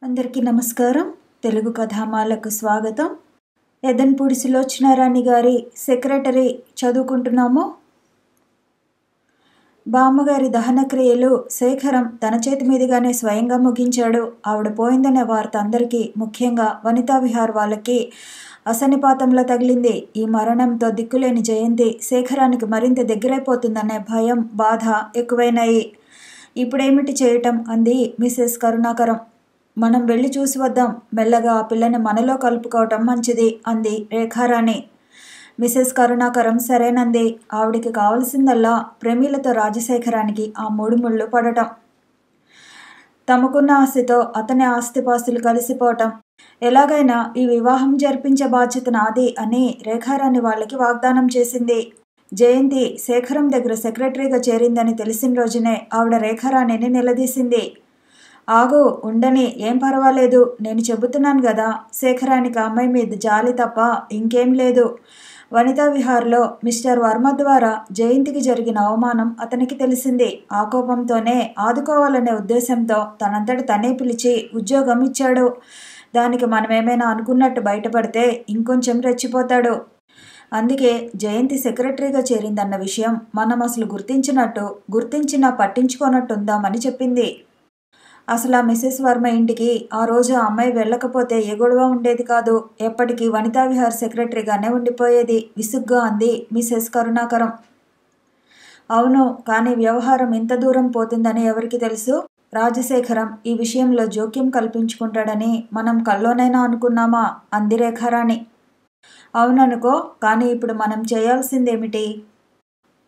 అందరికీ నమస్కారం. తెలుగు కథామాలకు స్వాగతం. ఎదన్పూడి సులోచనారాణి గారి సెక్రటరీ చదువుకుంటున్నాము. బామ్మగారి దహన క్రియలు శేఖరం తన చేతి మీదుగానే స్వయంగా ముగించాడు. ఆవిడ పోయిందనే వార్త అందరికీ, ముఖ్యంగా వనితా విహార్ వాళ్ళకి అసనిపాతంలో తగిలింది. ఈ మరణంతో దిక్కులేని జయంతి శేఖరానికి మరింత దగ్గరైపోతుందనే భయం, బాధ ఎక్కువైనాయి. ఇప్పుడేమిటి చేయటం అంది మిసెస్ కరుణాకరం. మనం వెళ్ళి చూసి వద్దాం, మెల్లగా ఆ పిల్లని మనలో కలుపుకోవటం మంచిది అంది రేఖారాణి. మిసెస్ కరుణాకరం సరేనంది. ఆవిడికి కావలసిందల్లా ప్రమీలతో రాజశేఖరానికి ఆ మూడు ముళ్ళు పడటం, తమకున్న ఆస్తితో అతని ఆస్తిపాస్తులు కలిసిపోవటం, ఎలాగైనా ఈ వివాహం జరిపించే బాధ్యత నాది అని రేఖారాణి వాళ్ళకి వాగ్దానం చేసింది. జయంతి శేఖరం దగ్గర సెక్రటరీగా చేరిందని తెలిసిన రోజునే ఆవిడ రేఖారాణిని నిలదీసింది. ఆగు, ఉండని, ఏం పర్వాలేదు, నేను చెబుతున్నాను కదా. శేఖరానికి అమ్మాయి మీద జాలి తప్ప ఇంకేం లేదు. వనితా విహార్లో మిస్టర్ వర్మ ద్వారా జయంతికి జరిగిన అవమానం అతనికి తెలిసింది. ఆ కోపంతోనే ఆదుకోవాలనే ఉద్దేశంతో తనంతట తనే పిలిచి ఉద్యోగం ఇచ్చాడు. దానికి మనమేమైనా అనుకున్నట్టు బయటపడితే ఇంకొంచెం రెచ్చిపోతాడు. అందుకే జయంతి సెక్రటరీగా చేరిందన్న విషయం మనం అసలు గుర్తించినా పట్టించుకోనట్టుందామని చెప్పింది. అసలు ఆ మిసెస్ వర్మ ఇంటికి ఆ రోజు ఆ అమ్మాయి వెళ్ళకపోతే ఏ గొడవ ఉండేది కాదు. ఎప్పటికీ వనితా విహార్ సెక్రటరీగానే ఉండిపోయేది విసుగ్గా అంది మిసెస్ కరుణాకరం. అవును, కానీ వ్యవహారం ఇంత దూరం పోతుందని ఎవరికి తెలుసు? రాజశేఖరం ఈ విషయంలో జోక్యం కల్పించుకుంటాడని మనం కల్లోనైనా అనుకున్నామా అంది రేఖారాణి. అవుననుకో, కానీ ఇప్పుడు మనం చేయాల్సిందేమిటి?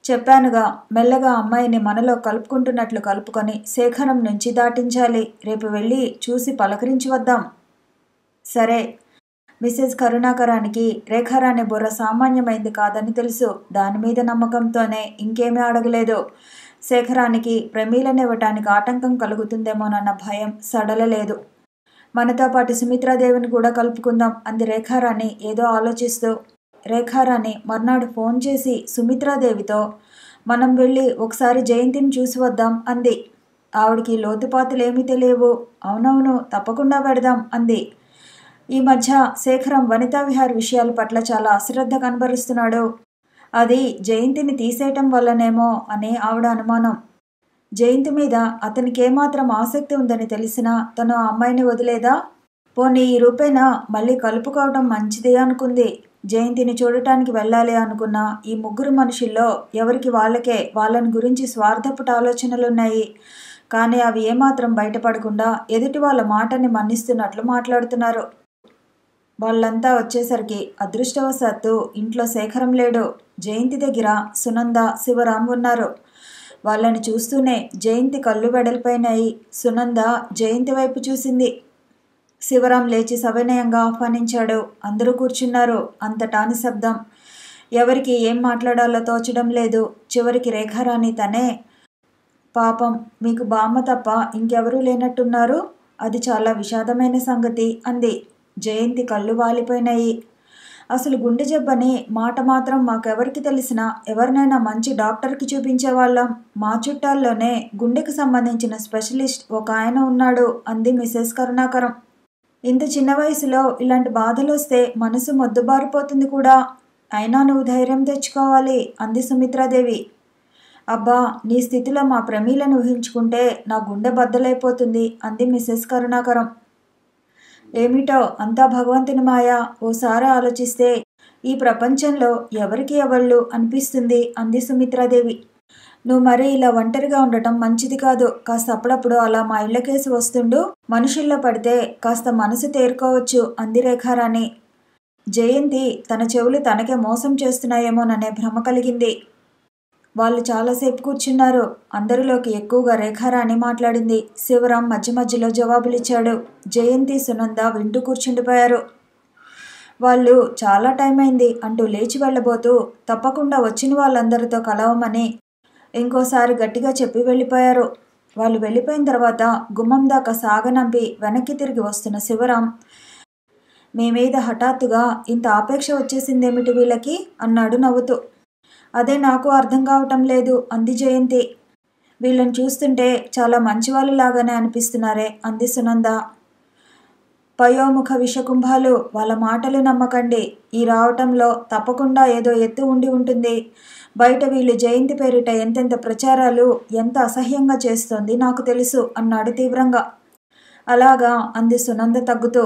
చెప్పానుగా, మెల్లగా అమ్మాయిని మనలో కలుపుకుంటున్నట్లు కలుపుకొని శేఖరం నుంచి దాటించాలి. రేపు వెళ్ళి చూసి పలకరించి వద్దాం. సరే. మిసెస్ కరుణాకరానికి రేఖారాణి బుర్ర సామాన్యమైంది కాదని తెలుసు. దానిమీద నమ్మకంతోనే ఇంకేమీ అడగలేదు. శేఖరానికి ప్రమీలనివ్వటానికి ఆటంకం కలుగుతుందేమోనన్న భయం సడలలేదు. మనతో పాటు సుమిత్రాదేవిని కూడా కలుపుకుందాం అంది రేఖారాణి ఏదో ఆలోచిస్తూ. రేఖారాణి మర్నాడు ఫోన్ చేసి సుమిత్రాదేవితో మనం వెళ్ళి ఒకసారి జయంతిని చూసి వద్దాం అంది. ఆవిడికి లోతుపాతులేమీ తెలియవు. అవునవును, తప్పకుండా పెడదాం అంది. ఈ మధ్య శేఖరం వనితా విహార్ విషయాల పట్ల చాలా అశ్రద్ధ కనబరుస్తున్నాడు. అది జయంతిని తీసేయటం వల్లనేమో అని ఆవిడ అనుమానం. జయంతి మీద అతనికి ఏమాత్రం ఆసక్తి ఉందని తెలిసినా తను ఆ అమ్మాయిని వదిలేదా? పోనీ ఈ రూపేణా మళ్ళీ కలుపుకోవడం మంచిది అనుకుంది. జయంతిని చూడటానికి వెళ్ళాలి అనుకున్న ఈ ముగ్గురు మనుషుల్లో ఎవరికి వాళ్ళకే వాళ్ళని గురించి స్వార్థపుట ఆలోచనలున్నాయి. కానీ అవి ఏమాత్రం బయటపడకుండా ఎదుటి వాళ్ళ మాటని మన్నిస్తున్నట్లు మాట్లాడుతున్నారు. వాళ్ళంతా వచ్చేసరికి అదృష్టవశాత్తు ఇంట్లో శేఖరం లేడు. జయంతి దగ్గర సునంద, శివరాం ఉన్నారు. వాళ్ళని చూస్తూనే జయంతి కళ్ళు వెడల్పోయినాయి. సునంద జయంతి వైపు చూసింది. శివరాం లేచి సవినయంగా ఆహ్వానించాడు. అందరూ కూర్చున్నారు. అంతటా నిశ్శబ్దం. ఎవరికి ఏం మాట్లాడాలో తోచడం లేదు. చివరికి రేఖారాణి తనే, పాపం, మీకు బామ్మ తప్ప ఇంకెవరూ లేనట్టున్నారు. అది చాలా విషాదమైన సంగతి అంది. జయంతి కళ్ళు వాలిపోయినాయి. అసలు గుండె జబ్బని మాట మాత్రం మాకెవరికి తెలిసినా ఎవరినైనా మంచి డాక్టర్కి చూపించేవాళ్ళం. మా చుట్టాల్లోనే గుండెకి సంబంధించిన స్పెషలిస్ట్ ఒక ఆయన ఉన్నాడు అంది మిసెస్ కరుణాకరం. ఇంత చిన్న వయసులో ఇలాంటి బాధలు వస్తే మనసు మొద్దుబారిపోతుంది కూడా. అయినా నువ్వు ధైర్యం తెచ్చుకోవాలి అంది సుమిత్రాదేవి. అబ్బా, నీ స్థితిలో మా ప్రమీలను ఊహించుకుంటే నా గుండె బద్దలైపోతుంది అంది మిసెస్ కరుణాకరం. ఏమిటో అంతా భగవంతుని మాయ. ఓసారి ఆలోచిస్తే ఈ ప్రపంచంలో ఎవరికి ఎవళ్ళు అనిపిస్తుంది అంది సుమిత్రాదేవి. నువ్వు మరీ ఇలా ఒంటరిగా ఉండటం మంచిది కాదు. కాస్త అప్పుడప్పుడు అలా మా ఇళ్ళకేసి వస్తుండు. మనుషుల్లో పడితే కాస్త మనసు తేరుకోవచ్చు అంది రేఖారాణి. జయంతి తన చెవులు తనకే మోసం చేస్తున్నాయేమోననే భ్రమ కలిగింది. వాళ్ళు చాలాసేపు కూర్చున్నారు. అందరిలోకి ఎక్కువగా రేఖారాణి మాట్లాడింది. శివరాం మధ్య మధ్యలో జవాబులిచ్చాడు. జయంతి, సునంద వింటూ కూర్చుండిపోయారు. వాళ్ళు చాలా టైం అయింది అంటూ లేచి వెళ్ళబోతూ తప్పకుండా వచ్చిన వాళ్ళందరితో కలవమని ఇంకోసారి గట్టిగా చెప్పి వెళ్ళిపోయారు. వాళ్ళు వెళ్ళిపోయిన తర్వాత గుమ్మం దాకా సాగనంపి వెనక్కి తిరిగి వస్తున్న శివరాం, మీ మీద హఠాత్తుగా ఇంత ఆపేక్ష వచ్చేసిందేమిటి వీళ్ళకి అన్నాడు నవ్వుతూ. అదే నాకు అర్థం కావటం లేదు అంది జయంతి. వీళ్ళని చూస్తుంటే చాలా మంచివాళ్ళలాగానే అనిపిస్తున్నారే అంది సునంద. పయోముఖ విషకుంభాలు, వాళ్ళ మాటలు నమ్మకండి. ఈ రావటంలో తప్పకుండా ఏదో ఎత్తు ఉండి ఉంటుంది. బయట వీళ్ళు జయంతి పేరిట ఎంతెంత ప్రచారాలు, ఎంత అసహ్యంగా చేస్తోంది నాకు తెలుసు అన్నాడు తీవ్రంగా. అలాగా అంది సునంద తగ్గుతూ.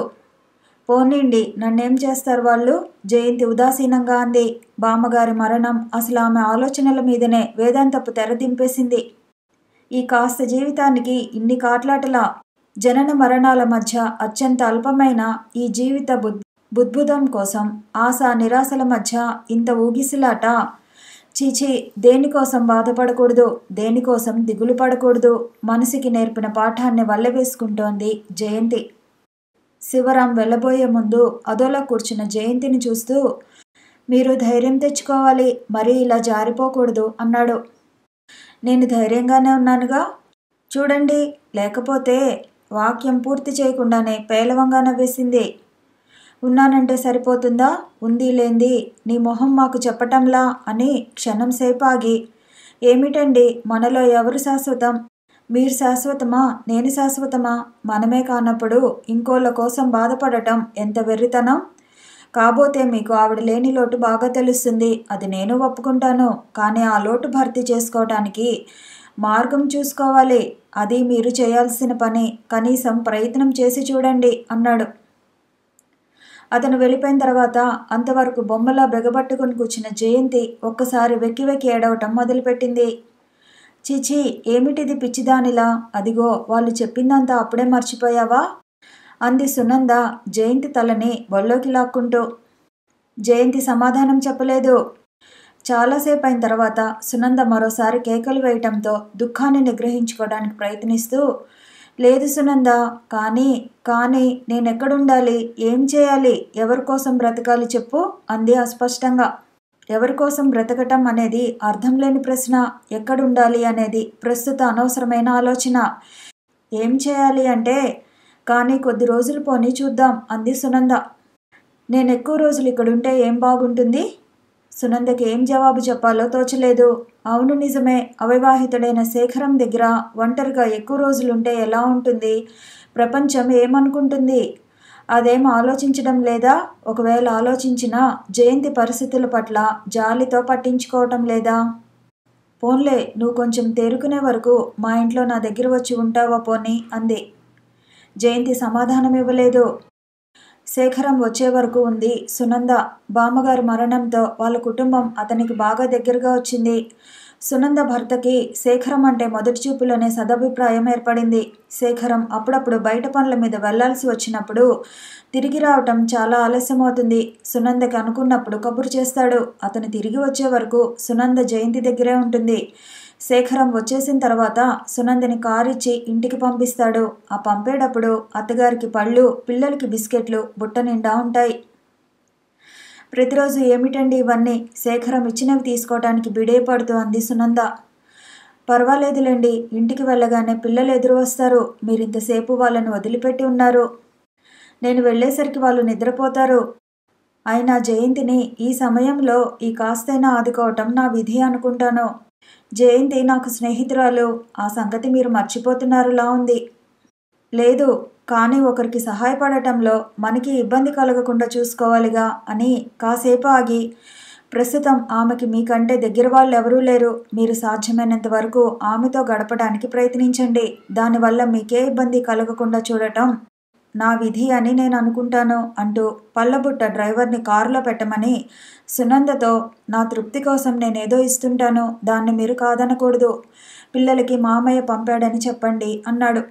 పోనీండి, నన్నేం చేస్తారు వాళ్ళు? జయంతి ఉదాసీనంగా అంది. బామ్మగారి మరణం అసలు ఆమె ఆలోచనల మీదనే వేదాంతపు తెర దింపేసింది. ఈ కాస్త జీవితానికి ఇన్ని కాట్లాటలా? జనన మరణాల మధ్య అత్యంత అల్పమైన ఈ జీవిత బుద్భుదం కోసం ఆశ నిరాశల మధ్య ఇంత ఊగిసిలాట? చీచి, దేనికోసం బాధపడకూడదు, దేనికోసం దిగులు పడకూడదు. మనసుకి నేర్పిన పాఠాన్ని వల్లవేసుకుంటోంది జయంతి. శివరాం వెళ్ళబోయే ముందు అదోలా కూర్చున్న జయంతిని చూస్తూ, మీరు ధైర్యం తెచ్చుకోవాలి, మరీ ఇలా జారిపోకూడదు అన్నాడు. నేను ధైర్యంగానే ఉన్నానుగా, చూడండి. లేకపోతే వాక్యం పూర్తి చేయకుండానే పేలవంగా నవ్వేసింది. ఉన్నానంటే సరిపోతుందా? ఉంది లేంది నీ మొహం మాకు చెప్పటంలా అని క్షణం సేపు ఆగి, ఏమిటండి మనలో ఎవరు శాశ్వతం? మీరు శాశ్వతమా, నేను శాశ్వతమా? మనమే కానప్పుడు ఇంకోళ్ళ కోసం బాధపడటం ఎంత వెర్రితనం? కాబోతే మీకు ఆవిడ లేని లోటు బాగా తెలుస్తుంది, అది నేను ఒప్పుకుంటాను. కానీ ఆ లోటు భర్తీ చేసుకోవటానికి మార్గం చూసుకోవాలి. అది మీరు చేయాల్సిన పని. కనీసం ప్రయత్నం చేసి చూడండి అన్నాడు. అతను వెళ్ళిపోయిన తర్వాత అంతవరకు బొమ్మలా బెగబట్టుకుని కూర్చున్న జయంతి ఒక్కసారి వెక్కి వెక్కి ఏడవటం మొదలుపెట్టింది. చీచీ, ఏమిటిది పిచ్చిదానిలా? అదిగో వాళ్ళు చెప్పిందంతా అప్పుడే మర్చిపోయావా? అంది సునంద జయంతి తలని బొల్లోకి లాక్కుంటూ. జయంతి సమాధానం చెప్పలేదు. చాలాసేపు అయిన తర్వాత సునంద మరోసారి కేకలు వేయటంతో దుఃఖాన్ని నిగ్రహించుకోవడానికి ప్రయత్నిస్తూ, లేదు సునంద, కానీ నేనెక్కడుండాలి? ఏం చేయాలి? ఎవరి కోసం బ్రతకాలి చెప్పు అంది అస్పష్టంగా. ఎవరి కోసం బ్రతకటం అనేది అర్థం లేని ప్రశ్న. ఎక్కడుండాలి అనేది ప్రస్తుత అనవసరమైన ఆలోచన. ఏం చేయాలి అంటే, కానీ కొద్ది రోజులు పోనీ చూద్దాం అంది సునంద. నేనెక్కువ రోజులు ఇక్కడుంటే ఏం బాగుంటుంది? సునందకి ఏం జవాబు చెప్పాలో తోచలేదు. అవును, నిజమే. అవివాహితుడైన శేఖరం దగ్గర ఒంటరిగా ఎక్కువ రోజులుంటే ఎలా ఉంటుంది? ప్రపంచం ఏమనుకుంటుంది? అదేం ఆలోచించడం లేదా? ఒకవేళ ఆలోచించినా జయంతి పరిస్థితుల పట్ల జాలితో పట్టించుకోవటం లేదా? పోన్లే, నువ్వు కొంచెం తేరుకునే వరకు మా ఇంట్లో నా దగ్గర వచ్చి ఉంటావా పోనీ అంది. జయంతి సమాధానం ఇవ్వలేదు. శేఖరం వచ్చే వరకు ఉంది సునంద. బామ్మగారి మరణంతో వాళ్ళ కుటుంబం అతనికి బాగా దగ్గరగా వచ్చింది. సునంద భర్తకి శేఖరం అంటే మొదటి చూపులోనే సదభిప్రాయం ఏర్పడింది. శేఖరం అప్పుడప్పుడు బయట పనుల మీద వెళ్లాల్సి వచ్చినప్పుడు తిరిగి రావటం చాలా ఆలస్యమవుతుంది. సునందకి అనుకున్నప్పుడు కబురు చేస్తాడు. అతను తిరిగి వచ్చే వరకు సునంద జయంతి దగ్గరే ఉంటుంది. శేఖరం వచ్చేసిన తర్వాత సునందని కారిచ్చి ఇంటికి పంపిస్తాడు. ఆ పంపేటప్పుడు అత్తగారికి పళ్ళు, పిల్లలకి బిస్కెట్లు బుట్ట నిండా ఉంటాయి. ప్రతిరోజు ఏమిటండి ఇవన్నీ? శేఖరం ఇచ్చినవి తీసుకోవటానికి బిడేపడుతూ అంది సునంద. పర్వాలేదులేండి, ఇంటికి వెళ్ళగానే పిల్లలు ఎదురు వస్తారు. మీరింతసేపు వాళ్ళని వదిలిపెట్టి ఉన్నారు. నేను వెళ్ళేసరికి వాళ్ళు నిద్రపోతారు. అయినా జయంతిని ఈ సమయంలో ఈ కాస్తైనా ఆదుకోవటం నా విధి అనుకుంటాను. జయంతి నాకు స్నేహితురాలు. ఆ సంగతి మీరు మర్చిపోతున్నారులా ఉంది. లేదు, కానీ ఒకరికి సహాయపడటంలో మనకి ఇబ్బంది కలగకుండా చూసుకోవాలిగా అని కాసేపు ఆగి, ప్రస్తుతం ఆమెకి మీకంటే దగ్గర వాళ్ళు ఎవరూ లేరు. మీరు సాధ్యమైనంత వరకు ఆమెతో గడపడానికి ప్రయత్నించండి. దానివల్ల మీకే ఇబ్బంది కలగకుండా చూడటం నా విధి అని నేను అనుకుంటాను అంటూ పళ్ళబుట్ట డ్రైవర్ని కారులో పెట్టమని సునందతో, నా తృప్తి కోసం నేనేదో ఇస్తుంటాను, దాన్ని మీరు కాదనకూడదు. పిల్లలకి మామయ్య పంపాడని చెప్పండి అన్నాడు.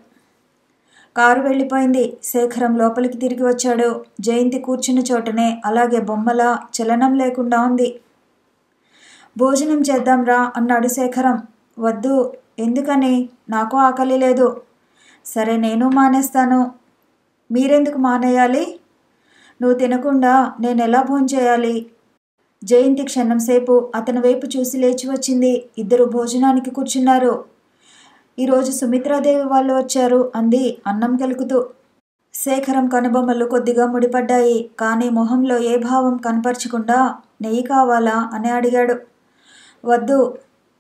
కారు వెళ్ళిపోయింది. శేఖరం లోపలికి తిరిగి వచ్చాడు. జయంతి కూర్చున్న చోటనే అలాగే బొమ్మలా చలనం లేకుండా ఉంది. భోజనం చేద్దాం రా అన్నాడు శేఖరం. వద్దు. ఎందుకని? నాకు ఆకలి లేదు. సరే, నేను మానేస్తాను. మీరెందుకు మానేయాలి? నువ్వు తినకుండా నేనెలా భోంచేయాలి? జయంతి క్షణంసేపు అతని వైపు చూసి లేచి వచ్చింది. ఇద్దరు భోజనానికి కూర్చున్నారు. ఈరోజు సుమిత్రాదేవి వాళ్ళు వచ్చారు అంది అన్నం కెలుకుతూ. శేఖరం కనుబొమ్మలు కొద్దిగా ముడిపడ్డాయి. కానీ మొహంలో ఏ భావం కనపరచకుండా నెయ్యి కావాలా అని అడిగాడు. వద్దు.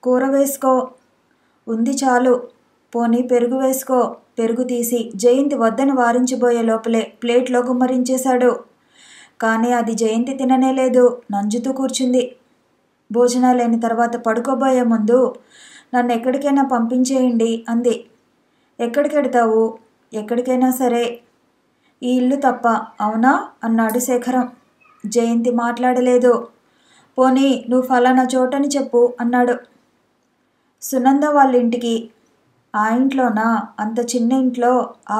కూర వేసుకో. ఉంది చాలు. పోనీ పెరుగు వేసుకో. పెరుగు తీసి జయంతి వద్దని వారించబోయే లోపలే ప్లేట్లో గుమ్మరించేశాడు. కానీ అది జయంతి తిననేలేదు, నంజుతూ కూర్చుంది. భోజనాలైన తర్వాత పడుకోబోయే ముందు నన్ను ఎక్కడికైనా పంపించేయండి అంది. ఎక్కడికెడతావు? ఎక్కడికైనా సరే. ఈ ఇల్లు తప్ప, అవునా అన్నాడు శేఖరం. జయంతి మాట్లాడలేదు. పోనీ నువ్వు ఫలానా చోటని చెప్పు అన్నాడు. సునంద వాళ్ళ ఇంటికి. ఆ ఇంట్లోనా? అంత చిన్న ఇంట్లో ఆ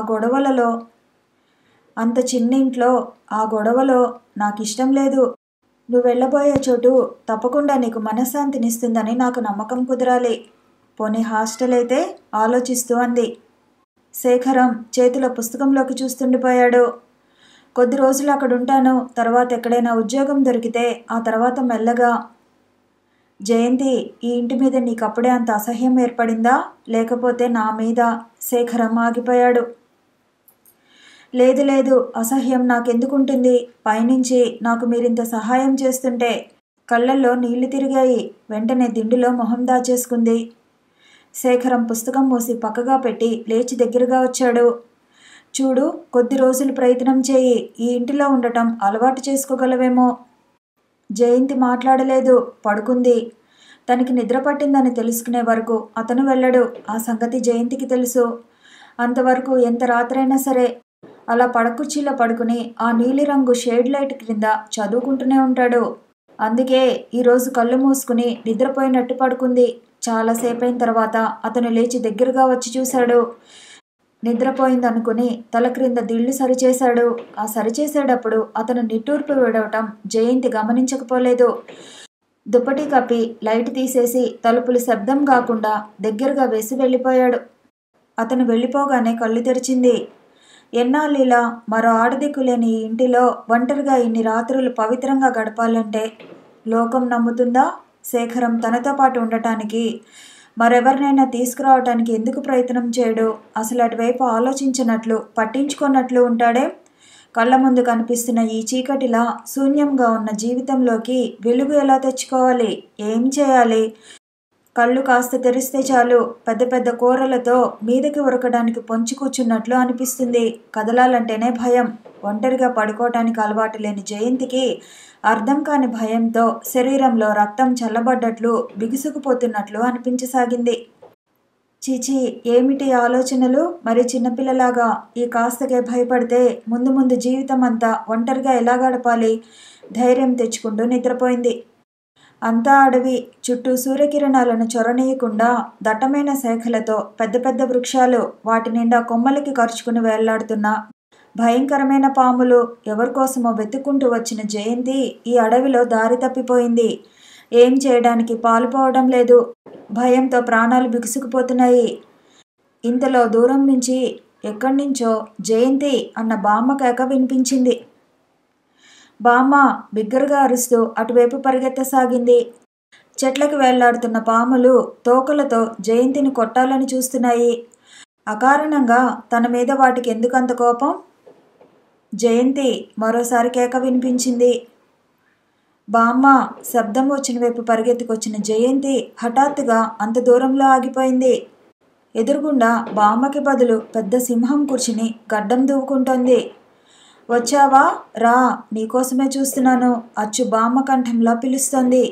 గొడవలో నాకు ఇష్టం లేదు. నువ్వు వెళ్ళబోయే చోటు తప్పకుండా నీకు మనశ్శాంతినిస్తుందని నాకు నమ్మకం కుదరాలి. పోనీ హాస్టల్ అయితే ఆలోచిస్తూ అంది. శేఖరం చేతిలో పుస్తకంలోకి చూస్తుండిపోయాడు. కొద్ది రోజులు అక్కడుంటాను, తర్వాత ఎక్కడైనా ఉద్యోగం దొరికితే ఆ తర్వాత మెల్లగా. జయంతి, ఈ ఇంటి మీద నీకప్పుడే అంత అసహ్యం ఏర్పడిందా, లేకపోతే నా మీద? శేఖరం ఆగిపోయాడు. లేదు లేదు, అసహ్యం నాకెందుకుంటుంది? పైనుంచి నాకు మీరింత సహాయం చేస్తుంటే కళ్ళల్లో నీళ్లు తిరిగాయి. వెంటనే దిండులో మొహం దాచేసుకుంది. శేఖరం పుస్తకం మూసి పక్కగా పెట్టి లేచి దగ్గరగా వచ్చాడు. చూడు, కొద్ది రోజులు ప్రయత్నం చేయి. ఈ ఇంటిలో ఉండటం అలవాటు చేసుకోగలవేమో. జయంతి మాట్లాడలేదు, పడుకుంది. తనకి నిద్ర పట్టిందని తెలుసుకునే వరకు అతను వెళ్ళడు. ఆ సంగతి జయంతికి తెలుసు. అంతవరకు ఎంత రాత్రైనా సరే అలా పడకుర్చీలో పడుకుని ఆ నీలిరంగు షేడ్ లైట్ క్రింద చదువుకుంటూనే ఉంటాడు. అందుకే ఈరోజు కళ్ళు మూసుకుని నిద్రపోయినట్టు పడుకుంది. చాలాసేపైన తర్వాత అతను లేచి దగ్గరగా వచ్చి చూశాడు. నిద్రపోయిందనుకుని తల క్రింద దిళ్లు సరిచేశాడు. ఆ సరిచేసేటప్పుడు అతను నిట్టూర్పు విడవటం జయంతి గమనించకపోలేదు. దుప్పటి కప్పి లైట్ తీసేసి తలుపులు శబ్దం కాకుండా దగ్గరగా వేసి వెళ్ళిపోయాడు. అతను వెళ్ళిపోగానే కళ్ళు తెరిచింది. ఎన్నాళ్ళిలా మరో ఆడదిక్కులేని ఈ ఇంటిలో ఒంటరిగా ఇన్ని రాత్రులు పవిత్రంగా గడపాలంటే లోకం నమ్ముతుందా? శేఖరం తనతో పాటు ఉండటానికి మరెవరినైనా తీసుకురావటానికి ఎందుకు ప్రయత్నం చేయడు? అసలు అటువైపు ఆలోచించినట్లు, పట్టించుకున్నట్లు ఉంటాడే? కళ్ళ ముందు కనిపిస్తున్న ఈ చీకటిలా శూన్యంగా ఉన్న జీవితంలోకి వెలుగు ఎలా తెచ్చుకోవాలి? ఏం చేయాలి? కళ్ళు కాస్త తెరిస్తే చాలు పెద్ద పెద్ద కూరలతో మీదకి ఉరకడానికి పొంచి కూర్చున్నట్లు అనిపిస్తుంది. కదలాలంటేనే భయం. ఒంటరిగా పడుకోవటానికి అలవాటు లేని జయంతికి అర్థం కాని భయంతో శరీరంలో రక్తం చల్లబడ్డట్లు, బిగుసుకుపోతున్నట్లు అనిపించసాగింది. చీచి, ఏమిటి ఆలోచనలు? మరి చిన్నపిల్లలాగా ఈ కాస్తకే భయపడితే ముందు ముందు జీవితం అంతా ఒంటరిగా ఎలా గడపాలి? ధైర్యం తెచ్చుకుంటూ నిద్రపోయింది. అంతా అడవి. చుట్టూ సూర్యకిరణాలను చొరనీయకుండా దట్టమైన శాఖలతో పెద్ద పెద్ద వృక్షాలు, వాటి నిండా కొమ్మలకి కరుచుకుని వేళ్లాడుతున్న భయంకరమైన పాములు. ఎవరికోసమో వెతుక్కుంటూ వచ్చిన జయంతి ఈ అడవిలో దారి తప్పిపోయింది. ఏం చేయడానికి పాలుపోవడం లేదు. భయంతో ప్రాణాలు బిగుసుకుపోతున్నాయి. ఇంతలో దూరం నుంచి ఎక్కడి నుంచో జయంతి అన్న బామ్మ కేక వినిపించింది. బామ్మ బిగ్గరగా అరుస్తూ అటువైపు పరిగెత్తసాగింది. చెట్లకు వేళ్లాడుతున్న పాములు తోకలతో జయంతిని కొట్టాలని చూస్తున్నాయి. అకారణంగా తన మీద వాటికి ఎందుకంత కోపం? జయంతి మరోసారి కేక వినిపించింది. బామ్మ! శబ్దం వచ్చిన వైపు పరిగెత్తుకొచ్చిన జయంతి హఠాత్తుగా అంత దూరంలో ఆగిపోయింది. ఎదురుగుండా బామ్మకి బదులు పెద్ద సింహం కూర్చుని గడ్డం దువ్వుకుంటోంది. వచ్చావా? రా, నీకోసమే చూస్తున్నాను అచ్చు బామ్మ కంఠంలా పిలుస్తోంది.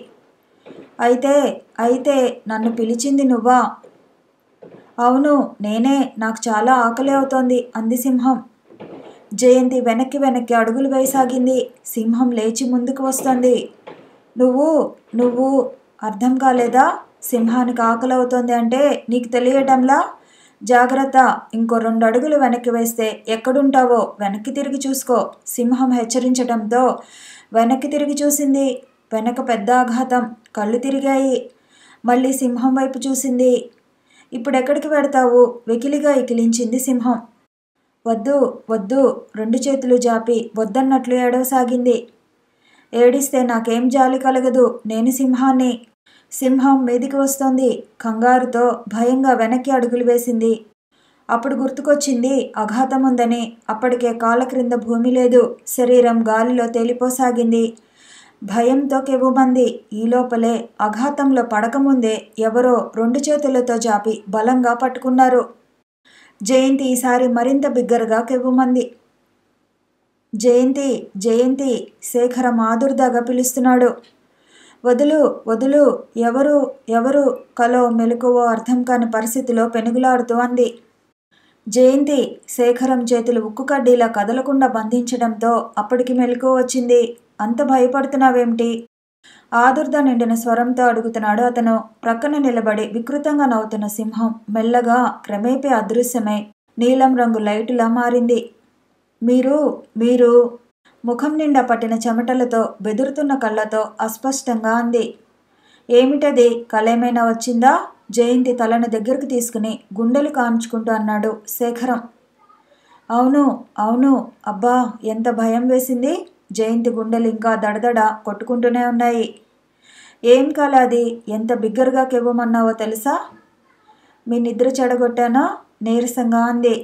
అయితే నన్ను పిలిచింది నువ్వా? అవును నేనే, నాకు చాలా ఆకలి అవుతోంది అంది సింహం. జయంతి వెనక్కి అడుగులు వేయసాగింది. సింహం లేచి ముందుకు వస్తోంది. నువ్వు అర్థం కాలేదా? సింహానికి ఆకలి అవుతోంది అంటే నీకు తెలియటంలా? జాగ్రత్త, ఇంకో 2 అడుగులు వెనక్కి వేస్తే ఎక్కడుంటావో వెనక్కి తిరిగి చూసుకో. సింహం హెచ్చరించడంతో వెనక్కి తిరిగి చూసింది. వెనక పెద్ద ఆఘాతం. కళ్ళు తిరిగాయి. మళ్ళీ సింహం వైపు చూసింది. ఇప్పుడెక్కడికి వెడతావు? వెకిలిగా ఇకిలించింది సింహం. వద్దు 2 చేతులు జాపి వద్దన్నట్లు ఏడవసాగింది. ఏడిస్తే నాకేం జాలి కలగదు, నేను సింహాన్ని. సింహం మీదికి వస్తోంది. కంగారుతో భయంగా వెనక్కి అడుగులు వేసింది. అప్పుడు గుర్తుకొచ్చింది అఘాతం ఉందని. అప్పటికే కాళ్ళ క్రింద భూమి లేదు. శరీరం గాలిలో తేలిపోసాగింది. భయంతో కెవ్వుమంది. ఈ లోపలే అఘాతంలో పడకముందే ఎవరో 2 చేతులతో జాపి బలంగా పట్టుకున్నారు. జయంతి ఈసారి మరింత బిగ్గరగా కెవ్వుమంది. జయంతి, జయంతి, శేఖరం ఆదుర్దాగా పిలుస్తున్నాడు. వదులు, వదులు, ఎవరు, ఎవరు, కలో మెలకువో అర్థం కాని పరిస్థితిలో పెనుగులాడుతూ అంది. జయంతి శేఖరం చేతులు ఉక్కు కడ్డీలా కదలకుండా బంధించడంతో అప్పటికి మెలకువ వచ్చింది. అంత భయపడుతున్నావేమిటి? ఆదుర్ద నిండిన స్వరంతో అడుగుతున్నాడు అతను. ప్రక్కన నిలబడి వికృతంగా నవ్వుతున్న సింహం మెల్లగా క్రమేపీ అదృశ్యమై నీలం రంగు లైటులా మారింది. మీరు మీరు ముఖం నిండా పట్టిన చెమటలతో బెదురుతున్న కళ్ళతో అస్పష్టంగా అంది. ఏమిటది? కలేమైనా వచ్చిందా? జయంతి తలను దగ్గరకు తీసుకుని గుండెలు కాంచుకుంటూ అన్నాడు శేఖరం. అవును, అవును. అబ్బా, ఎంత భయం వేసింది. జయంతి గుండెలు ఇంకా దడదడ కొట్టుకుంటూనే ఉన్నాయి. ఏం కల అది? ఎంత బిగ్గరగా కెవ్వమన్నావో తెలుసా? మీ నిద్ర చెడగొట్టానా? నీరసంగా అంది.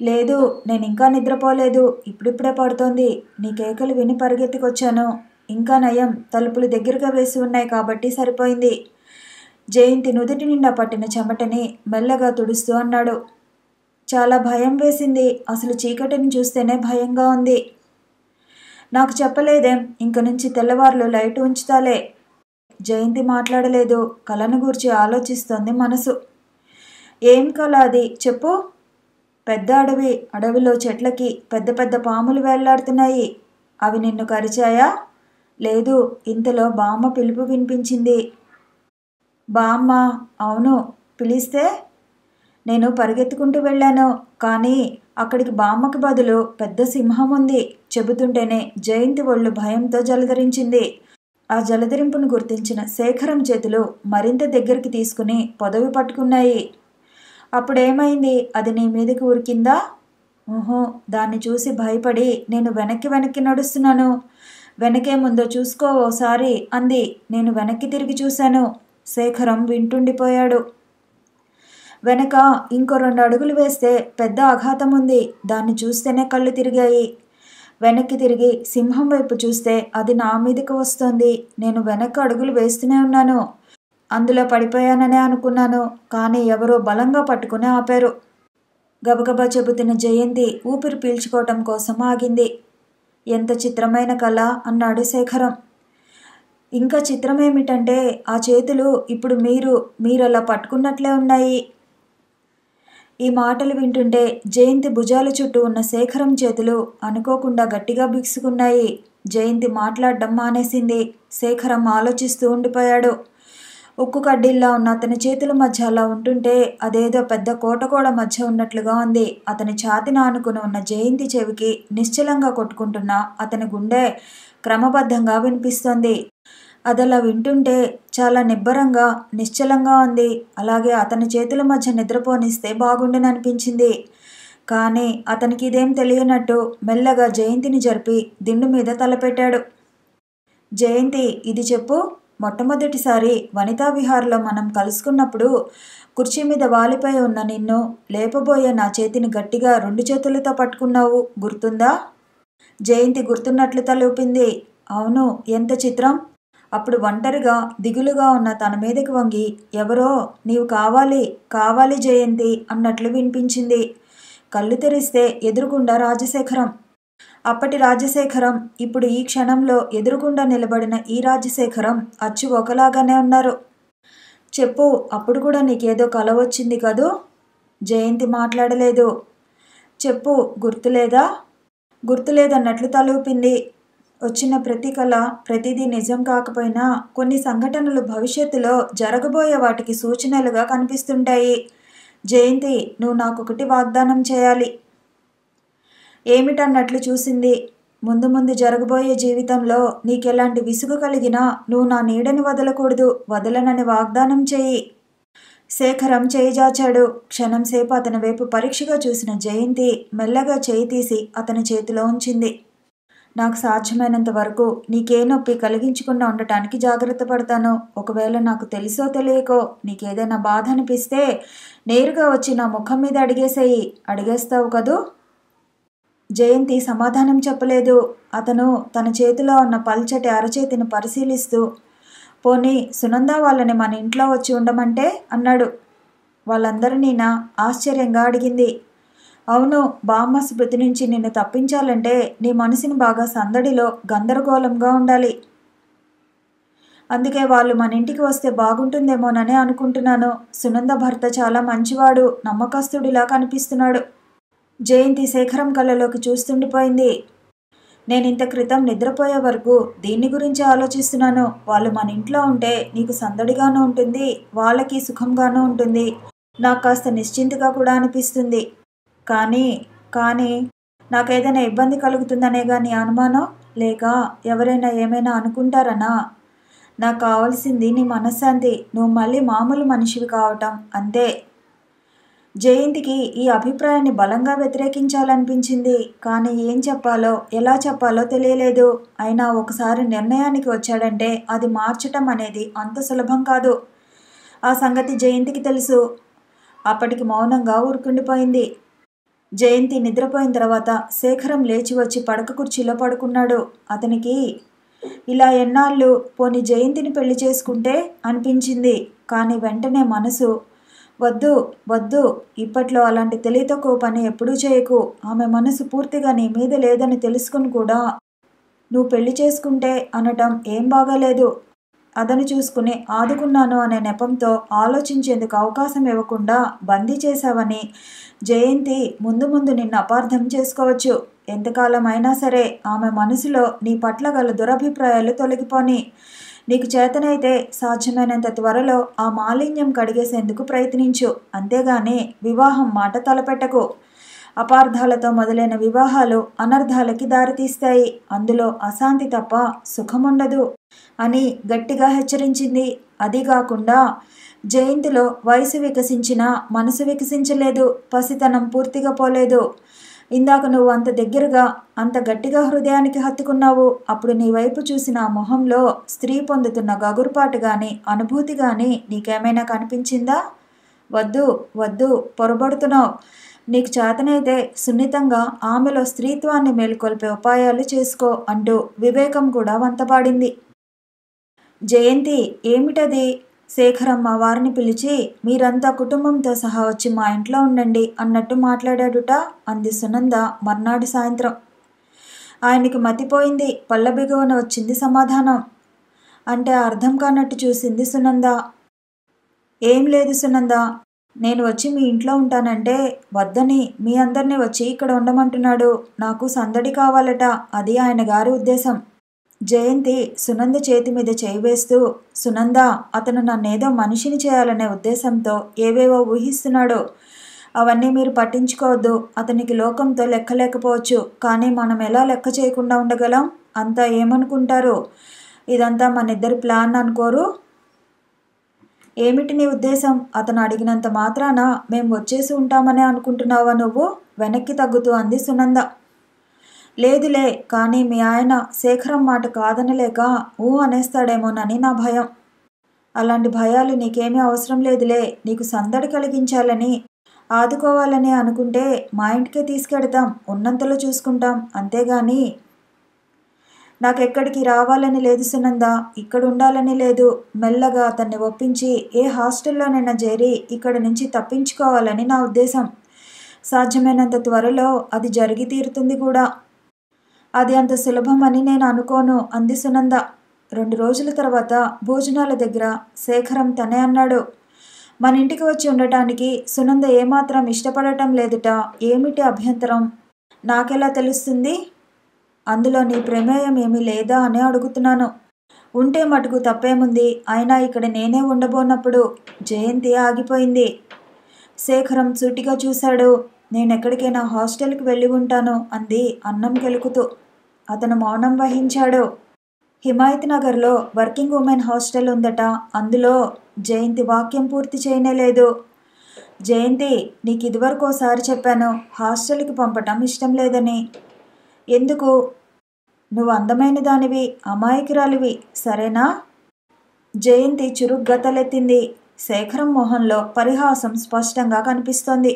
లేదు, నేను ఇంకా నిద్రపోలేదు. ఇప్పుడిప్పుడే పడుతోంది. నీ కేకలు విని పరిగెత్తుకొచ్చాను. ఇంకా నయం, తలుపులు దగ్గరగా వేసి ఉన్నాయి కాబట్టి సరిపోయింది. జయంతి నుదుటి నిండా పట్టిన చెమటని మెల్లగా తుడుస్తూ అన్నాడు. చాలా భయం వేసింది. అసలు చీకటిని చూస్తేనే భయంగా ఉంది. నాకు చెప్పలేదేం? ఇంక నుంచి తెల్లవారులు లైటు ఉంచుతాలే. జయంతి మాట్లాడలేదు. కలను గూర్చి ఆలోచిస్తోంది మనసు. ఏం కల అది? చెప్పు. పెద్ద అడవి. అడవిలో చెట్లకి పెద్ద పెద్ద పాములు వేళ్లాడుతున్నాయి. అవి నిన్ను కరిచాయా? లేదు. ఇంతలో బామ్మ పిలుపు వినిపించింది. బామ్మ? అవును. పిలిస్తే నేను పరిగెత్తుకుంటూ వెళ్ళాను. కానీ అక్కడికి బామ్మకి బదులు పెద్ద సింహం ఉంది. చెబుతుంటేనే జయంతి ఒళ్ళు భయంతో జలధరించింది. ఆ జలధరింపును గుర్తించిన శేఖరం చేతులు మరింత దగ్గరికి తీసుకుని పొదవి పట్టుకున్నాయి. అప్పుడేమైంది? అది నీ మీదకి ఉరికిందా? ఊహో, దాన్ని చూసి భయపడి నేను వెనక్కి వెనక్కి నడుస్తున్నాను. వెనకే ముందో చూసుకో ఓసారి అంది. నేను వెనక్కి తిరిగి చూశాను. శేఖరం వింటుండిపోయాడు. వెనక ఇంకో 2 అడుగులు వేస్తే పెద్ద అఘాతం ఉంది. దాన్ని చూస్తేనే కళ్ళు తిరిగాయి. వెనక్కి తిరిగి సింహం వైపు చూస్తే అది నా మీదకి వస్తోంది. నేను వెనక్కి అడుగులు వేస్తూనే ఉన్నాను. అందులో పడిపోయాననే అనుకున్నాను. కానీ ఎవరో బలంగా పట్టుకుని ఆపారు. గబగబా చెబుతున్న జయంతి ఊపిరి పీల్చుకోవటం కోసం ఆగింది. ఎంత చిత్రమైన కళ అన్నాడు శేఖరం. ఇంకా చిత్రమేమిటంటే ఆ చేతులు ఇప్పుడు మీరలా పట్టుకున్నట్లే ఉన్నాయి. ఈ మాటలు వింటుంటే జయంతి భుజాల చుట్టూ ఉన్న శేఖరం చేతులు అనుకోకుండా గట్టిగా బిగుసుకున్నాయి. జయంతి మాట్లాడడం మానేసింది. శేఖరం ఆలోచిస్తూ ఉండిపోయాడు. ఉక్కు కడ్డీల్లా ఉన్న అతని చేతుల మధ్య అలా ఉంటుంటే అదేదో పెద్ద కోటగోడ మధ్య ఉన్నట్లుగా ఉంది. అతని ఛాతిని ఆనుకుని ఉన్న జయంతి చెవికి నిశ్చలంగా కొట్టుకుంటున్న అతని గుండె క్రమబద్ధంగా వినిపిస్తోంది. అదలా వింటుంటే చాలా నిబ్బరంగా, నిశ్చలంగా ఉంది. అలాగే అతని చేతుల మధ్య నిద్రపోనిస్తే బాగుండుననిపించింది. కానీ అతనికి ఇదేం తెలియనట్టు మెల్లగా జయంతిని జరిపి దిండు మీద తలపెట్టాడు. జయంతి, ఇది చెప్పు. మొట్టమొదటిసారి వనితా విహార్లో మనం కలుసుకున్నప్పుడు కుర్చీ మీద వాలిపోయి ఉన్న నిన్ను లేపబోయే నా చేతిని గట్టిగా 2 చేతులతో పట్టుకున్నావు, గుర్తుందా? జయంతి గుర్తున్నట్లు తలూపింది. అవును. ఎంత చిత్రం. అప్పుడు ఒంటరిగా దిగులుగా ఉన్న తన మీదకి వంగి ఎవరో నీవు కావాలి, కావాలి జయంతి అన్నట్లు వినిపించింది. కళ్ళు తెరిస్తే ఎదురుగుండా రాజశేఖరం. అప్పటి రాజశేఖరం, ఇప్పుడు ఈ క్షణంలో ఎదురుగుండా నిలబడిన ఈ రాజశేఖరం అచ్చు ఒకలాగానే ఉన్నారు. చెప్పు, అప్పుడు కూడా నీకేదో కల వచ్చింది కదూ? జయంతి మాట్లాడలేదు. చెప్పు, గుర్తులేదా? గుర్తులేదన్నట్లు తలూపింది. వచ్చిన ప్రతి కళ, ప్రతిదీ నిజం కాకపోయినా కొన్ని సంఘటనలు భవిష్యత్తులో జరగబోయే వాటికి సూచనలుగా కనిపిస్తుంటాయి. జయంతి, నువ్వు నాకొకటి వాగ్దానం చేయాలి. ఏమిటన్నట్లు చూసింది. ముందు ముందు జరగబోయే జీవితంలో నీకెలాంటి విసుగు కలిగినా నువ్వు నా నీడని వదలకూడదు. వదలనని వాగ్దానం చేయి. శేఖరం చేయి జాచాడు. క్షణం సేపు అతని వైపు పరీక్షగా చూసిన జయంతి మెల్లగా చేయి తీసి అతని చేతిలో ఉంచింది. నాకు సాధ్యమైనంత వరకు నీకే నొప్పి కలిగించకుండా ఉండటానికి జాగ్రత్త పడతాను. ఒకవేళ నాకు తెలుసో తెలియకో నీకేదైనా బాధ అనిపిస్తే నేరుగా వచ్చి నా ముఖం మీద అడిగేసేయి. అడిగేస్తావు కదూ? జయంతి సమాధానం చెప్పలేదు. అతను తన చేతిలో ఉన్న పల్చటి అరచేతిని పరిశీలిస్తూ, పోనీ సునంద వాళ్ళని మన ఇంట్లో వచ్చి ఉండమంటే అన్నాడు. వాళ్ళందరినీనా ఆశ్చర్యంగా అడిగింది. అవును, బామ్మ స్మృతి నుంచి నిన్ను తప్పించాలంటే నీ మనసుని బాగా సందడిలో గందరగోళంగా ఉండాలి. అందుకే వాళ్ళు మన ఇంటికి వస్తే బాగుంటుందేమోనని అనుకుంటున్నాను. సునంద భర్త చాలా మంచివాడు, నమ్మకస్తుడిలా కనిపిస్తున్నాడు. జయంతి శేఖరం కళ్ళలోకి చూస్తుండిపోయింది. నేనింత క్రితం నిద్రపోయే వరకు దీన్ని గురించి ఆలోచిస్తున్నాను. వాళ్ళు మన ఇంట్లో ఉంటే నీకు సందడిగానూ ఉంటుంది, వాళ్ళకి సుఖంగానూ ఉంటుంది. నాకు కాస్త నిశ్చింతగా కూడా అనిపిస్తుంది. కానీ నాకేదైనా ఇబ్బంది కలుగుతుందనేగా నీ అనుమానం? లేక ఎవరైనా ఏమైనా అనుకుంటారనా? నాకు కావాల్సింది నీ మనశ్శాంతి. నువ్వు మళ్ళీ మామూలు మనిషివి కావటం అంతే. జయంతికి ఈ అభిప్రాయాన్ని బలంగా వ్యతిరేకించాలనిపించింది. కానీ ఏం చెప్పాలో, ఎలా చెప్పాలో తెలియలేదు. అయినా ఒకసారి నిర్ణయానికి వచ్చాడంటే అది మార్చటం అనేది అంత సులభం కాదు. ఆ సంగతి జయంతికి తెలుసు. అప్పటికి మౌనంగా ఊరుకుండిపోయింది. జయంతి నిద్రపోయిన తర్వాత శేఖరం లేచి వచ్చి పడక కుర్చీలో పడుకున్నాడు. అతనికి ఇలా ఎన్నాళ్ళు పోని జయంతిని పెళ్లి చేసుకుంటే అనిపించింది. కానీ వెంటనే మనసు వద్దు వద్దు, ఇప్పట్లో అలాంటి తెలివి తక్కువ పని ఎప్పుడూ చేయకు. ఆమె మనసు పూర్తిగా నీ మీద లేదని తెలుసుకుని కూడా నువ్వు పెళ్లి చేసుకుంటే అనటం ఏం బాగాలేదు. అతను చూసుకుని ఆదుకున్నాను అనే నెపంతో ఆలోచించేందుకు అవకాశం ఇవ్వకుండా బందీ చేశావని జయంతి ముందు ముందు నిన్ను అపార్థం చేసుకోవచ్చు. ఎంతకాలం అయినా సరే ఆమె మనసులో నీ పట్ల గల దురభిప్రాయాలు తొలగిపోని. నీకు చేతనైతే సాధ్యమైనంత త్వరలో ఆ మాలిన్యం కడిగేసేందుకు ప్రయత్నించు. అంతేగాని వివాహం మాట తలపెట్టకు. అపార్థాలతో మొదలైన వివాహాలు అనర్థాలకి దారితీస్తాయి. అందులో అశాంతి తప్ప సుఖముండదు అని గట్టిగా హెచ్చరించింది. అదిగాకుండా జయంతిలో వయసు వికసించినా మనసు వికసించలేదు. పసితనం పూర్తిగా పోలేదు. ఇందాక నువ్వు అంత దగ్గరగా, అంత గట్టిగా హృదయానికి హత్తుకున్నావు. అప్పుడు నీ వైపు చూసిన ఆ మొహంలో స్త్రీ పొందుతున్న గగురుపాటు గాని, అనుభూతి గాని నీకేమైనా కనిపించిందా? వద్దు వద్దు, పొరబడుతున్నావు. నీకు చేతనైతే సున్నితంగా ఆమెలో స్త్రీత్వాన్ని మేలుకొల్పే ఉపాయాలు చేసుకో అంటూ వివేకం కూడా వంతపాడింది. జయంతి, ఏమిటది? శేఖరం మా వారిని పిలిచి మీరంతా కుటుంబంతో సహా వచ్చి మా ఇంట్లో ఉండండి అన్నట్టు మాట్లాడాడుట అంది సునంద మర్నాడు సాయంత్రం. ఆయనకి మతిపోయింది. పల్లబిగువన వచ్చింది సమాధానం. అంటే అర్థం కానట్టు చూసింది సునంద. ఏం లేదు సునంద, నేను వచ్చి మీ ఇంట్లో ఉంటానంటే వద్దని మీ అందరినీ వచ్చి ఇక్కడ ఉండమంటున్నాడు. నాకు సందడి కావాలట, అది ఆయన గారి ఉద్దేశం. జయంతి సునంద చేతి మీద చేయి వేస్తూ, సునంద, అతను నన్నేదో మనిషిని చేయాలనే ఉద్దేశంతో ఏవేవో ఊహిస్తున్నాడు. అవన్నీ మీరు పట్టించుకోవద్దు. అతనికి లోకంతో లెక్కలేకపోవచ్చు. కానీ మనం ఎలా లెక్క చేయకుండా ఉండగలం? అంతా ఏమనుకుంటారు? ఇదంతా మన ఇద్దరి ప్లాన్ అనుకోరు? ఏమిటి నీ ఉద్దేశం? అతను అడిగినంత మాత్రాన మేము వచ్చేసి ఉంటామనే అనుకుంటున్నావా నువ్వు? వెనక్కి తగ్గుతూ అంది సునంద. లేదులే, కానీ మీ ఆయన శేఖరం మాట కాదనలేక ఊ అనేస్తాడేమోనని నా భయం. అలాంటి భయాలు నీకేమీ అవసరం లేదులే. నీకు సందడి కలిగించాలని, ఆదుకోవాలని అనుకుంటే మా ఇంటికే తీసుకెడతాం. ఉన్నంతలో చూసుకుంటాం. అంతేగాని నాకెక్కడికి రావాలని లేదు సునంద, ఇక్కడ ఉండాలని లేదు. మెల్లగా అతన్ని ఒప్పించి ఏ హాస్టల్లోనైనా చేరి ఇక్కడి నుంచి తప్పించుకోవాలని నా ఉద్దేశం. సాధ్యమైనంత త్వరలో అది జరిగి తీరుతుంది కూడా. అది అంత సులభమని నేను అనుకోను అంది సునంద. 2 రోజుల తర్వాత భోజనాల దగ్గర శేఖరం తనే అన్నాడు, మన ఇంటికి వచ్చి ఉండటానికి సునంద ఏమాత్రం ఇష్టపడటం లేదుట. ఏమిటి అభ్యంతరం? నాకెలా తెలుస్తుంది? అందులో నీ ప్రమేయం ఏమీ లేదా అని అడుగుతున్నాను. ఉంటే మటుకు తప్పేముంది? అయినా ఇక్కడ నేనే ఉండబోనప్పుడు. జయంతి ఆగిపోయింది. శేఖరం సూటిగా చూశాడు. నేనెక్కడికైనా హాస్టల్కి వెళ్ళి ఉంటాను అంది అన్నం కెలుకుతూ. అతను మౌనం వహించాడు. హిమాయత్ నగర్లో వర్కింగ్ ఉమెన్ హాస్టల్ ఉందట. అందులో జయంతి వాక్యం పూర్తి చేయనేలేదు. జయంతి, నీకు ఇదివరకు ఒకసారి చెప్పాను, హాస్టల్కి పంపటం ఇష్టం లేదని. ఎందుకు? నువ్వు అందమైన దానివి, అమాయకురాలివి, సరేనా? జయంతి చురుగ్గా తలెత్తింది. శేఖరం మొహంలో పరిహాసం స్పష్టంగా కనిపిస్తోంది.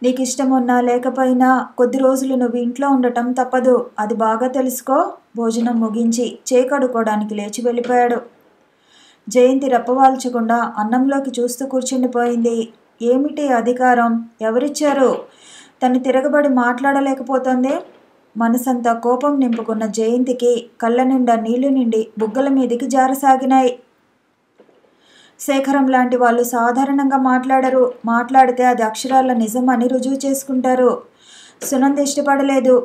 నీకిష్టం ఉన్నా లేకపోయినా కొద్ది రోజులు నువ్వు ఇంట్లో ఉండటం తప్పదు. అది బాగా తెలుసుకో. భోజనం ముగించి చేయి కడుక్కోవడానికి లేచి వెళ్ళిపోయాడు. జయంతి రెప్పవాల్చకుండా అన్నంలోకి చూస్తూ కూర్చుండిపోయింది. ఏమిటి అధికారం? ఎవరిచ్చారు? తను తిరగబడి మాట్లాడలేకపోతుందే. మనసంతా కోపం నింపుకున్న జయంతికి కళ్ళ నిండా నీళ్లు నిండి బుగ్గల మీదికి జారసాగినాయి. శేఖరం లాంటి వాళ్ళు సాధారణంగా మాట్లాడరు. మాట్లాడితే అది అక్షరాల నిజం అని రుజువు చేసుకుంటారు. సునంద ఇష్టపడలేదు.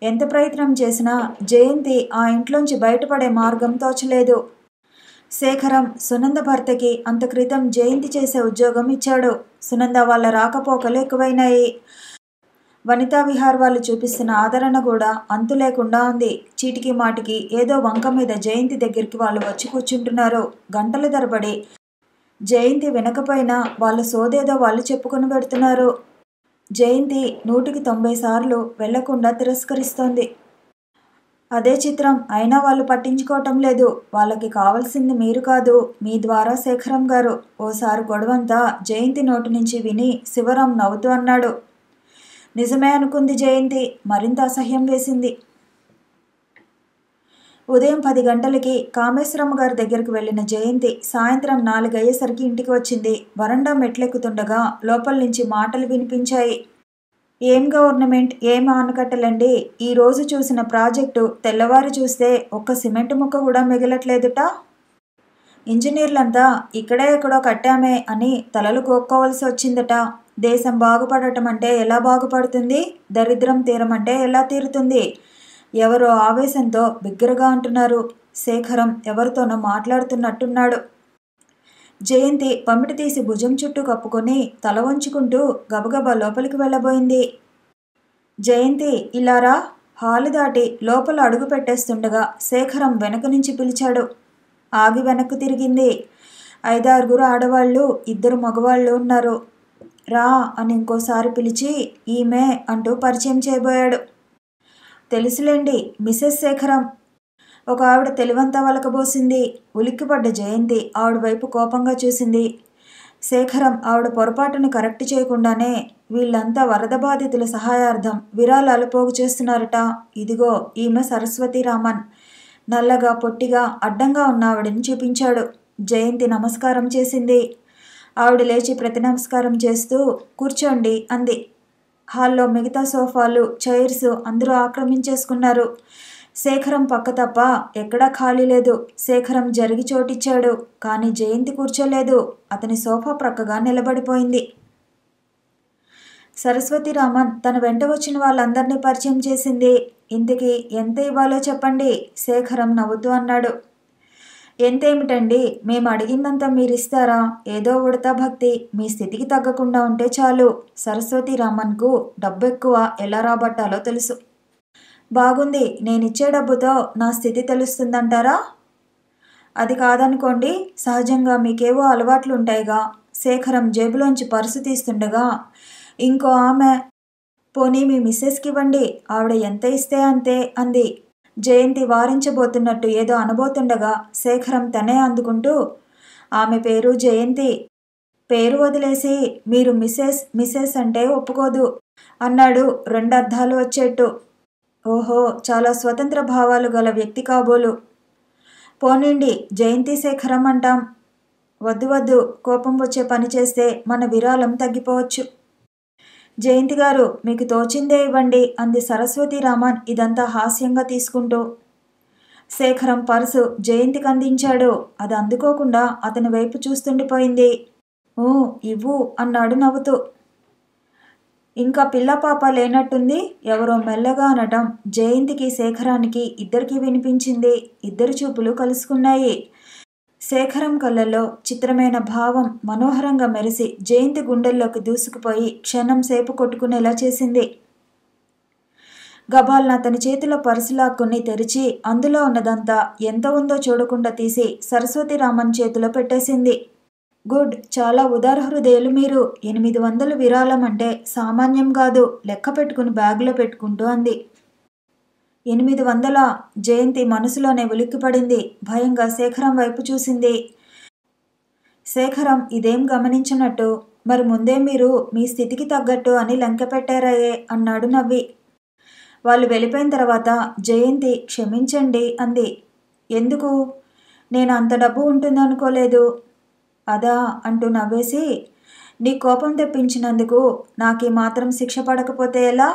ఎంత ప్రయత్నం చేసినా జయంతి ఆ ఇంట్లోంచి బయటపడే మార్గం తోచలేదు. శేఖరం సునంద భర్తకి అంత క్రితం జయంతి చేసే ఉద్యోగం ఇచ్చాడు. సునంద వాళ్ళ రాకపోకలు ఎక్కువైనాయి. వనితా విహార్ వాళ్ళు చూపిస్తున్న ఆదరణ కూడా అంతు లేకుండా ఉంది. చీటికి మాటికి ఏదో వంక మీద జయంతి దగ్గరికి వాళ్ళు వచ్చి కూర్చుంటున్నారు. గంటల తరబడి జయంతి వినకపోయినా వాళ్ళ సోదేదో వాళ్ళు చెప్పుకొని పెడుతున్నారు. జయంతి 190 సార్లు వెళ్లకుండా తిరస్కరిస్తోంది. అదే చిత్రం. అయినా వాళ్ళు పట్టించుకోవటం లేదు. వాళ్ళకి కావాల్సింది మీరు కాదు, మీ ద్వారా శేఖరం గారు. ఓసారి గొడవంతా జయంతి నోటి నుంచి విని శివరాం నవ్వుతూ అన్నాడు. నిజమే అనుకుంది జయంతి. మరింత అసహ్యం వేసింది. ఉదయం 10 గంటలకి కామేశ్వరమ్మ గారి దగ్గరికి వెళ్ళిన జయంతి సాయంత్రం 4 అయ్యేసరికి ఇంటికి వచ్చింది. వరండా మెట్లెక్కుతుండగా లోపల నుంచి మాటలు వినిపించాయి. ఏం గవర్నమెంట్, ఏం ఆనకట్టలండి. ఈరోజు చూసిన ప్రాజెక్టు తెల్లవారి చూస్తే ఒక్క సిమెంట్ ముక్క కూడా మిగలట్లేదుట. ఇంజనీర్లంతా ఇక్కడే ఎక్కడో కట్టామే అని తలలు కోక్కోవలసి వచ్చిందట. దేశం బాగుపడటం అంటే ఎలా బాగుపడుతుంది? దరిద్రం తీరమంటే ఎలా తీరుతుంది? ఎవరో ఆవేశంతో బిగ్గరగా అంటున్నారు. శేఖరం ఎవరితోనో మాట్లాడుతున్నట్టున్నాడు. జయంతి పమిటి తీసి భుజం చుట్టూ కప్పుకొని తల వంచుకుంటూ గబగబా లోపలికి వెళ్ళబోయింది. జయంతి ఇలారా. హాలు దాటి లోపల అడుగు పెట్టేస్తుండగా శేఖరం వెనక నుంచి పిలిచాడు. ఆగి వెనక్కు తిరిగింది. 5-6 ఆడవాళ్ళు, 2 మగవాళ్ళు ఉన్నారు. రా అని ఇంకోసారి పిలిచి ఈమె అంటూ పరిచయం చేయబోయాడు. తెలుసులేండి, మిసెస్ శేఖరం. ఒక ఆవిడ తెలివంతా వలకబోసింది. ఉలిక్కిపడ్డ జయంతి ఆవిడ వైపు కోపంగా చూసింది. శేఖరం ఆవిడ పొరపాటును కరెక్ట్ చేయకుండానే వీళ్ళంతా వరద బాధితుల సహాయార్థం విరాళాలు పోగు చేస్తున్నారట. ఇదిగో ఈమె సరస్వతి రామన్. నల్లగా పొట్టిగా అడ్డంగా ఉన్న ఆవిడని చూపించాడు. జయంతి నమస్కారం చేసింది. ఆవిడ లేచి ప్రతి నమస్కారం చేస్తూ కూర్చోండి అంది. హాల్లో మిగతా సోఫాలు, చైర్స్ అందరూ ఆక్రమించేసుకున్నారు. శేఖరం పక్క తప్ప ఎక్కడా ఖాళీ లేదు. శేఖరం జరిగి చోటిచ్చాడు. కానీ జయంతి కూర్చోలేదు. అతని సోఫా ప్రక్కగా నిలబడిపోయింది. సరస్వతి రామన్ తన వెంట వచ్చిన వాళ్ళందరినీ పరిచయం చేసింది. ఇంతకీ ఎంత ఇవ్వాలో చెప్పండి, శేఖరం నవ్వుతూ అన్నాడు. ఎంతేమిటండి, మేము అడిగిందంతా మీరిస్తారా? ఏదో ఉడతా భక్తి. మీ స్థితికి తగ్గకుండా ఉంటే చాలు. సరస్వతి రామన్కు డబ్బు ఎక్కువ ఎలా రాబట్టాలో తెలుసు. బాగుంది. నేనిచ్చే డబ్బుతో నా స్థితి తెలుస్తుందంటారా? అది కాదనుకోండి. సహజంగా మీకేవో అలవాట్లుంటాయిగా. శేఖరం జేబులోంచి పర్సు తీస్తుండగా ఇంకో ఆమె, పోనీ మీ మిస్సెస్కి ఇవ్వండి, ఆవిడ ఎంత ఇస్తే అంతే అంది. జయంతి వారించబోతున్నట్టు ఏదో అనబోతుండగా శేఖరం తనే అందుకుంటూ, ఆమె పేరు జయంతి. పేరు వదిలేసి మీరు మిసెస్ అంటే ఒప్పుకోదు అన్నాడు 2 అర్థాలు వచ్చేట్టు. ఓహో, చాలా స్వతంత్ర భావాలు గల వ్యక్తి కాబోలు. పోనీండి, జయంతి శేఖరం అంటాం. వద్దు, కోపం వచ్చే పని చేస్తే మన విరాళం తగ్గిపోవచ్చు. జయంతి గారు, మీకు తోచిందే ఇవ్వండి అంది సరస్వతి రామన్ ఇదంతా హాస్యంగా తీసుకుంటూ. శేఖరం పర్సు జయంతికి అందించాడు. అది అందుకోకుండా అతని వైపు చూస్తుండిపోయింది. ఊ ఇవ్వు అన్నాడు నవ్వుతూ. ఇంకా పిల్ల పాప లేనట్టుంది, ఎవరో మెల్లగా అనటం జయంతికి శేఖరానికి ఇద్దరికీ వినిపించింది. ఇద్దరి చూపులు కలుసుకున్నాయి. శేఖరం కళ్ళల్లో చిత్రమైన భావం మనోహరంగా మెరిసి జయంతి గుండెల్లోకి దూసుకుపోయి క్షణం సేపు కొట్టుకునేలా చేసింది. గబాల్న అతని చేతిలో పర్సు లాక్కుని తెరిచి అందులో ఉన్నదంతా ఎంత ఉందో చూడకుండా తీసి సరస్వతి రామన్ చేతిలో పెట్టేసింది. గుడ్, చాలా ఉదార హృదయులు మీరు. 800 విరాళం అంటే సామాన్యం కాదు. లెక్క పెట్టుకుని బ్యాగులో పెట్టుకుంటూ అంది. 800? జయంతి మనసులోనే ఉలిక్కిపడింది. భయంగా శేఖరం వైపు చూసింది. శేఖరం ఇదేం గమనించినట్టు, మరి ముందే మీరు మీ స్థితికి తగ్గట్టు అని లెంక పెట్టారాయే అన్నాడు నవ్వి. వాళ్ళు వెళ్ళిపోయిన తర్వాత జయంతి క్షమించండి అంది. ఎందుకు? నేను అంత డబ్బు ఉంటుందనుకోలేదు. అదా అంటూ నవ్వేసి, నీ కోపం తెప్పించినందుకు నాకీ మాత్రం శిక్ష పడకపోతే ఎలా?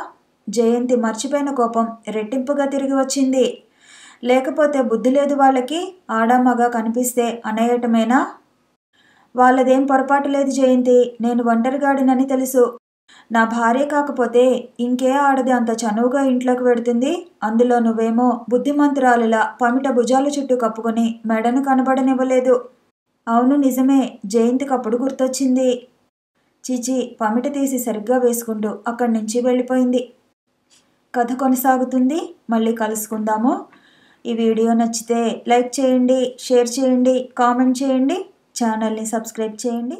జయంతి మర్చిపోయిన కోపం రెట్టింపుగా తిరిగి వచ్చింది. లేకపోతే బుద్ధి లేదు వాళ్ళకి? ఆడామగా కనిపిస్తే అనేయటమేనా? వాళ్ళదేం పొరపాటు లేదు జయంతి. నేను ఒంటరిగాడినని తెలుసు. నా భార్య కాకపోతే ఇంకే ఆడది అంత చనువుగా ఇంట్లోకి వెడుతుంది? అందులో నువ్వేమో బుద్ధిమంతురాలిలా పమిట భుజాల చుట్టూ కప్పుకొని మెడను కనబడనివ్వలేదు. అవును నిజమే. జయంతికప్పుడు గుర్తొచ్చింది. చిచి పమిట తీసి సరిగ్గా వేసుకుంటూ అక్కడి నుంచి వెళ్ళిపోయింది. కథ కొనసాగుతుంది. మళ్ళీ కలుసుకుందాము. ఈ వీడియో నచ్చితే లైక్ చేయండి, షేర్ చేయండి, కామెంట్ చేయండి, ఛానల్ని సబ్స్క్రైబ్ చేయండి.